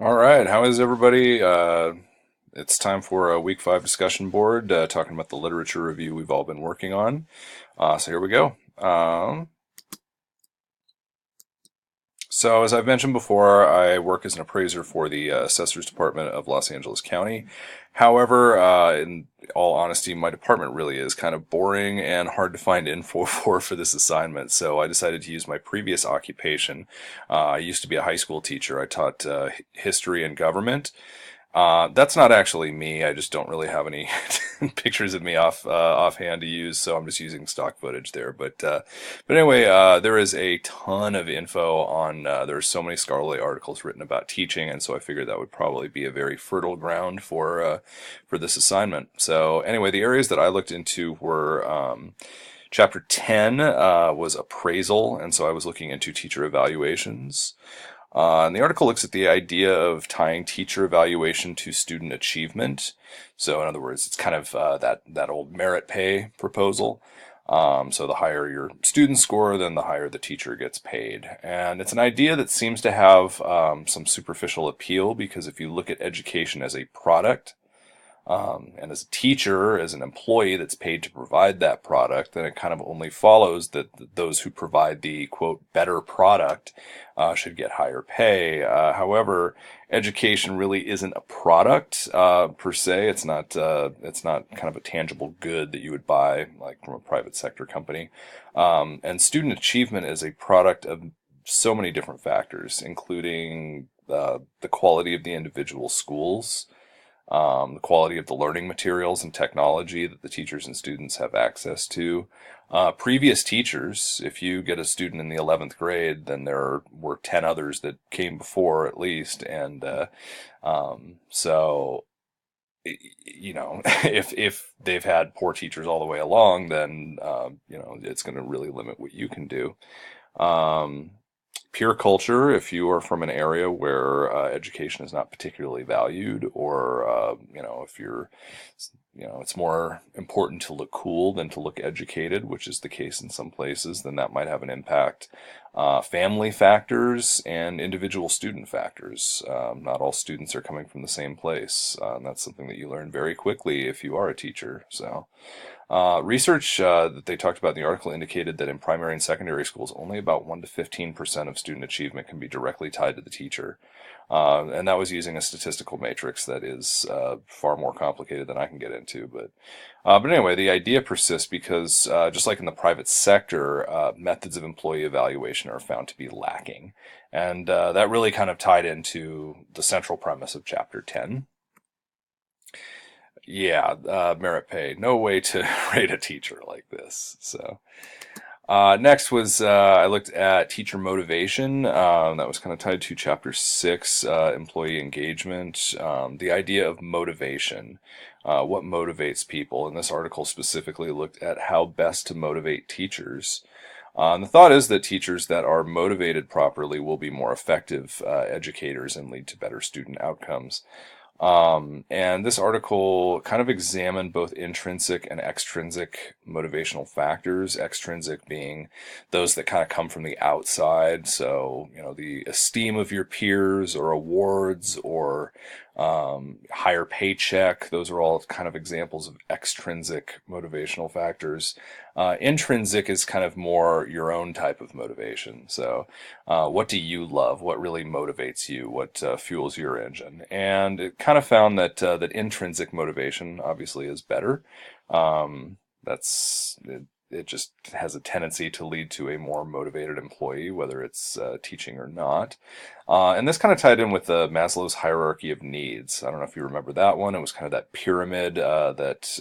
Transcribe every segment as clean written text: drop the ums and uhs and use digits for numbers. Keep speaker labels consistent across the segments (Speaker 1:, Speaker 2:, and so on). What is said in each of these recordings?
Speaker 1: All right, how is everybody? It's time for a week five discussion board, talking about the literature review we've all been working on. So here we go. So as I've mentioned before, I work as an appraiser for the Assessors Department of Los Angeles County. However, in all honesty, my department really is kind of boring and hard to find info for this assignment. So I decided to use my previous occupation. I used to be a high school teacher. I taught history and government. That's not actually me. I just don't really have any pictures of me offhand to use, so I'm just using stock footage there. But anyway, there is a ton of info on. There's so many scholarly articles written about teaching, and so I figured that would probably be a very fertile ground for this assignment. So anyway, the areas that I looked into were. Chapter 10 was appraisal, and so I was looking into teacher evaluations. And the article looks at the idea of tying teacher evaluation to student achievement. So, in other words, it's kind of that old merit pay proposal. So, the higher your student score, then the higher the teacher gets paid. And it's an idea that seems to have some superficial appeal because if you look at education as a product, and as a teacher, as an employee that's paid to provide that product, then it kind of only follows that those who provide the quote better product should get higher pay. However, education really isn't a product per se. It's not kind of a tangible good that you would buy like from a private sector company. And student achievement is a product of so many different factors, including the quality of the individual schools, the quality of the learning materials and technology that the teachers and students have access to. Previous teachers, if you get a student in the 11th grade, then there were 10 others that came before at least. And so, if they've had poor teachers all the way along, then, it's going to really limit what you can do. Um, Peer culture, if you are from an area where education is not particularly valued, or if it's more important to look cool than to look educated, which is the case in some places, then that might have an impact. Family factors and individual student factors. Not all students are coming from the same place, and that's something that you learn very quickly if you are a teacher. So. Research that they talked about in the article indicated that in primary and secondary schools, only about 1 to 15% of student achievement can be directly tied to the teacher. And that was using a statistical matrix that is far more complicated than I can get into. But anyway, the idea persists because just like in the private sector, methods of employee evaluation are found to be lacking. And that really kind of tied into the central premise of Chapter 10. Yeah, merit pay. No way to rate a teacher like this. So, next was I looked at teacher motivation. That was kind of tied to chapter 6, employee engagement. The idea of motivation. What motivates people? And this article specifically looked at how best to motivate teachers. And the thought is that teachers that are motivated properly will be more effective educators and lead to better student outcomes. And this article kind of examined both intrinsic and extrinsic motivational factors, extrinsic being those that kind of come from the outside. So, the esteem of your peers or awards or higher paycheck. Those are all kind of examples of extrinsic motivational factors. Intrinsic is kind of more your own type of motivation. So, what do you love? What really motivates you? What fuels your engine? And it kind of found that intrinsic motivation obviously is better. It just has a tendency to lead to a more motivated employee, whether it's teaching or not. And this kind of tied in with Maslow's hierarchy of needs. I don't know if you remember that one. It was kind of that pyramid that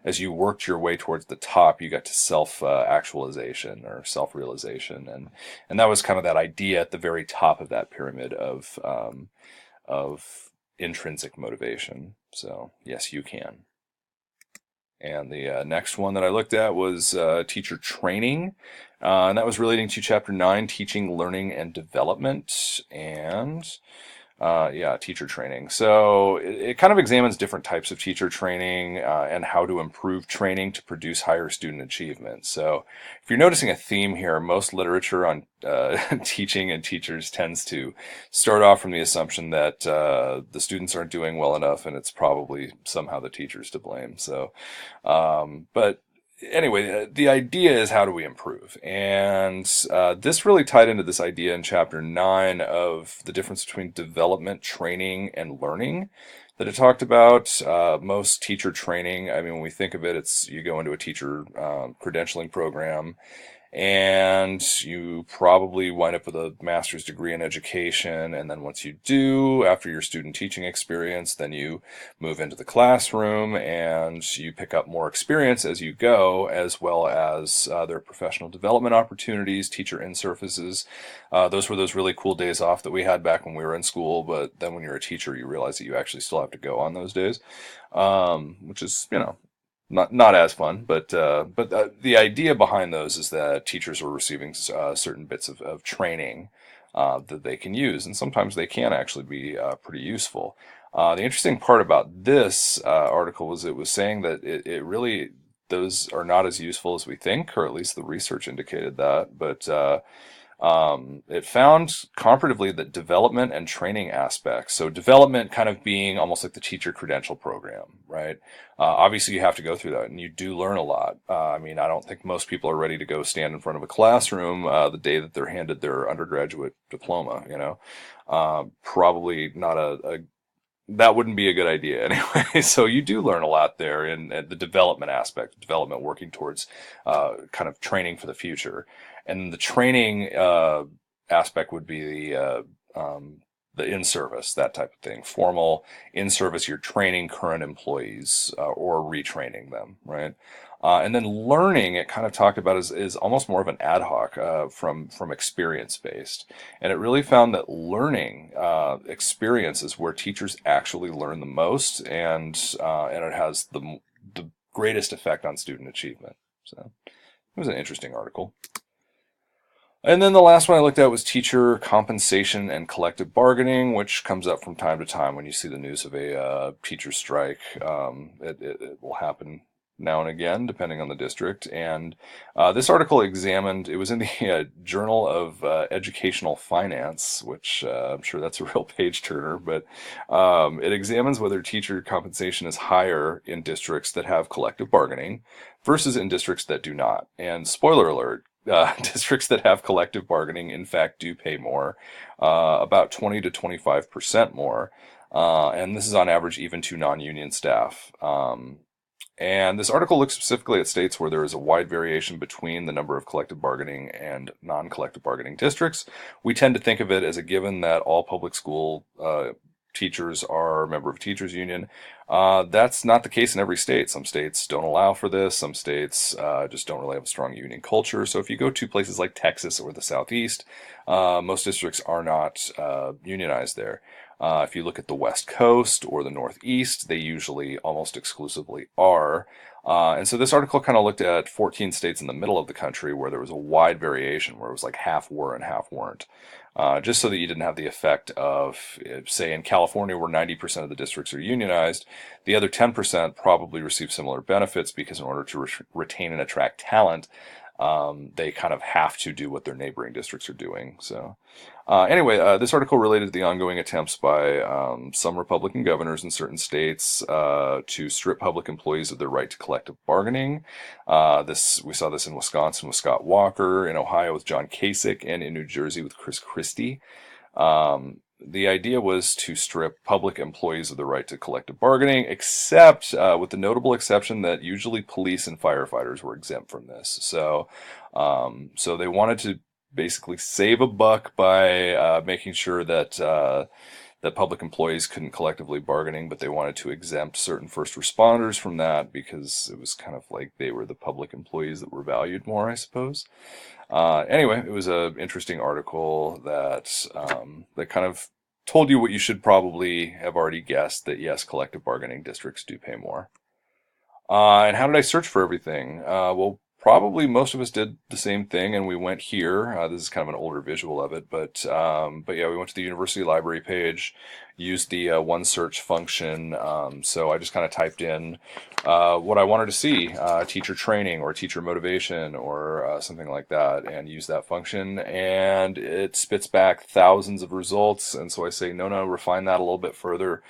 Speaker 1: as you worked your way towards the top, you got to self-actualization or self-realization, and that was kind of that idea at the very top of that pyramid of intrinsic motivation. So yes, you can. And the next one that I looked at was teacher training, and that was relating to chapter 9, teaching, learning, and development. And Teacher training. So it kind of examines different types of teacher training and how to improve training to produce higher student achievement. So if you're noticing a theme here, most literature on teaching and teachers tends to start off from the assumption that the students aren't doing well enough, and it's probably somehow the teachers to blame. So, but anyway, the idea is how do we improve? And this really tied into this idea in chapter 9 of the difference between development, training, and learning that it talked about. Most teacher training, I mean, when we think of it, it's you go into a teacher credentialing program and you probably wind up with a master's degree in education. And then once you do, after your student teaching experience, then you move into the classroom and you pick up more experience as you go, as well as their professional development opportunities, teacher in-services. Those were those really cool days off that we had back when we were in school. But then when you're a teacher, you realize that you actually still have to go on those days, which is, not as fun, but the idea behind those is that teachers are receiving certain bits of training that they can use, and sometimes they can actually be pretty useful. The interesting part about this article was it was saying that it really those are not as useful as we think, or at least the research indicated that, but it found comparatively that development and training aspects, so development kind of being almost like the teacher credential program, right? Obviously you have to go through that and you do learn a lot. I mean, I don't think most people are ready to go stand in front of a classroom the day that they're handed their undergraduate diploma, probably not that wouldn't be a good idea anyway. So you do learn a lot there in the development aspect, development working towards kind of training for the future. And the training aspect would be the in-service, that type of thing. Formal in-service, you're training current employees or retraining them, right? And then learning, it kind of talked about is almost more of an ad hoc from experience based, and it really found that learning experience is where teachers actually learn the most, and it has the greatest effect on student achievement. So it was an interesting article. And then the last one I looked at was teacher compensation and collective bargaining, which comes up from time to time when you see the news of a teacher strike. It will happen now and again, depending on the district. And this article examined, it was in the Journal of Educational Finance, which I'm sure that's a real page turner, but it examines whether teacher compensation is higher in districts that have collective bargaining versus in districts that do not. And spoiler alert, districts that have collective bargaining, in fact, do pay more, about 20 to 25% more. And this is on average even to non-union staff. And this article looks specifically at states where there is a wide variation between the number of collective bargaining and non-collective bargaining districts. We tend to think of it as a given that all public school teachers are a member of a teachers union. That's not the case in every state. Some states don't allow for this. Some states just don't really have a strong union culture. So if you go to places like Texas or the Southeast, most districts are not unionized there. If you look at the West Coast or the Northeast, they usually almost exclusively are. And so this article kind of looked at 14 states in the middle of the country where there was a wide variation, where it was like half were and half weren't. Just so that you didn't have the effect of, say, in California, where 90% of the districts are unionized, the other 10% probably receive similar benefits because in order to retain and attract talent, they kind of have to do what their neighboring districts are doing. So anyway, this article related to the ongoing attempts by some Republican governors in certain states to strip public employees of their right to collective bargaining. We saw this in Wisconsin with Scott Walker, in Ohio with John Kasich, and in New Jersey with Chris Christie. The idea was to strip public employees of the right to collective bargaining, except with the notable exception that usually police and firefighters were exempt from this. So they wanted to basically save a buck by making sure that that public employees couldn't collectively bargaining, but they wanted to exempt certain first responders from that because it was kind of like they were the public employees that were valued more, I suppose. Anyway, it was an interesting article that that kind of told you what you should probably have already guessed, that yes, collective bargaining districts do pay more. And how did I search for everything? Well, probably most of us did the same thing, and we went here. This is kind of an older visual of it, but yeah, we went to the university library page, used the one search function. So I just kind of typed in what I wanted to see, teacher training or teacher motivation or something like that, and use that function, and it spits back thousands of results. And so I say, no, no, refine that a little bit further.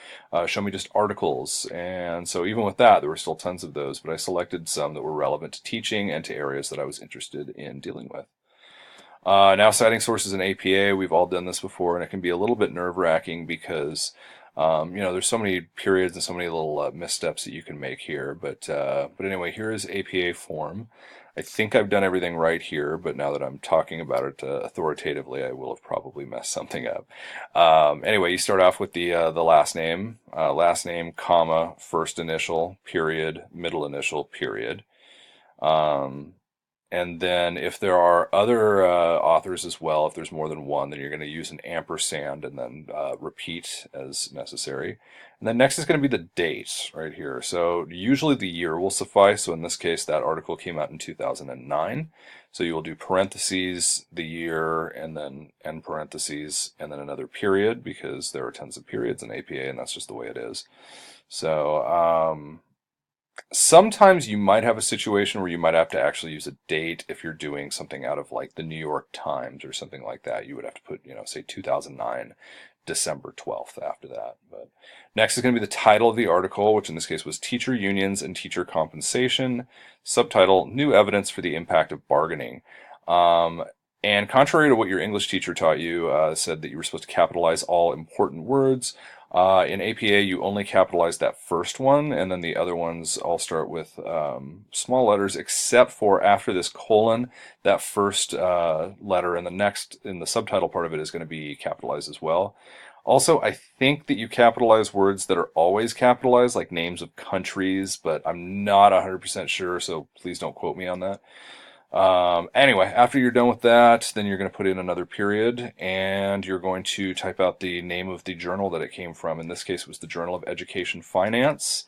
Speaker 1: Show me just articles. And so even with that, there were still tons of those, but I selected some that were relevant to teaching and to areas that I was interested in dealing with. Now, citing sources in APA, we've all done this before, and it can be a little bit nerve-wracking because there's so many periods and so many little missteps that you can make here. But anyway, here is APA form. I think I've done everything right here, but now that I'm talking about it authoritatively, I will have probably messed something up. Anyway, you start off with the last name, comma, first initial, period, middle initial, period. And then if there are other authors as well, if there's more than one, then you're going to use an ampersand and then repeat as necessary. And then next is going to be the date right here. So usually the year will suffice. So in this case, that article came out in 2009. So you will do parentheses, the year, and then end parentheses, and then another period, because there are tons of periods in APA, and that's just the way it is. So sometimes you might have a situation where you might have to actually use a date if you're doing something out of like the New York Times or something like that. You would have to put, say 2009, December 12th after that. But next is going to be the title of the article, which in this case was Teacher Unions and Teacher Compensation. Subtitle, New Evidence for the Impact of Bargaining. And contrary to what your English teacher taught you, said that you were supposed to capitalize all important words. In APA, you only capitalize that first one, and then the other ones all start with small letters, except for after this colon, that first letter and the next in the subtitle part of it is going to be capitalized as well. Also, I think that you capitalize words that are always capitalized, like names of countries, but I'm not 100% sure, so please don't quote me on that. Anyway, after you're done with that, then you're going to put in another period, and you're going to type out the name of the journal that it came from. In this case, it was the Journal of Education Finance.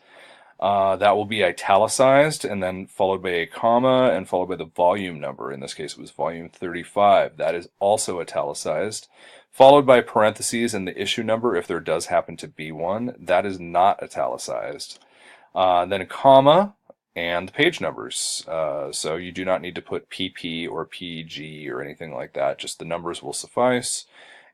Speaker 1: That will be italicized, and then followed by a comma, and followed by the volume number. In this case, it was volume 35. That is also italicized. Followed by parentheses and the issue number, if there does happen to be one. That is not italicized. Then a comma, and the page numbers. So you do not need to put PP or PG or anything like that. Just the numbers will suffice.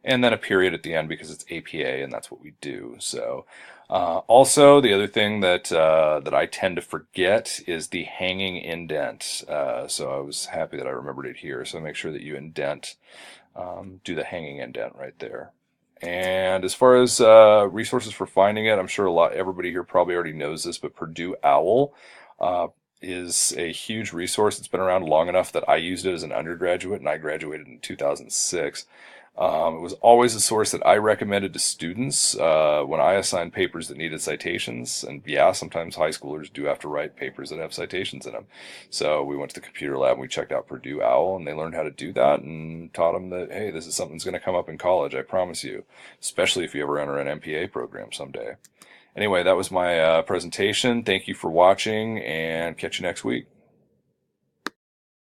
Speaker 1: And then a period at the end because it's APA and that's what we do. So also the other thing that that I tend to forget is the hanging indent. So I was happy that I remembered it here. So make sure that you indent, do the hanging indent right there. And as far as resources for finding it, I'm sure everybody here probably already knows this, but Purdue OWL is a huge resource. It's been around long enough that I used it as an undergraduate, and I graduated in 2006. It was always a source that I recommended to students when I assigned papers that needed citations. And yeah, sometimes high schoolers do have to write papers that have citations in them. So we went to the computer lab and we checked out Purdue OWL, and they learned how to do that and taught them that, hey, this is something that's going to come up in college, I promise you, especially if you ever enter an MPA program someday. Anyway, that was my presentation. Thank you for watching, and catch you next week.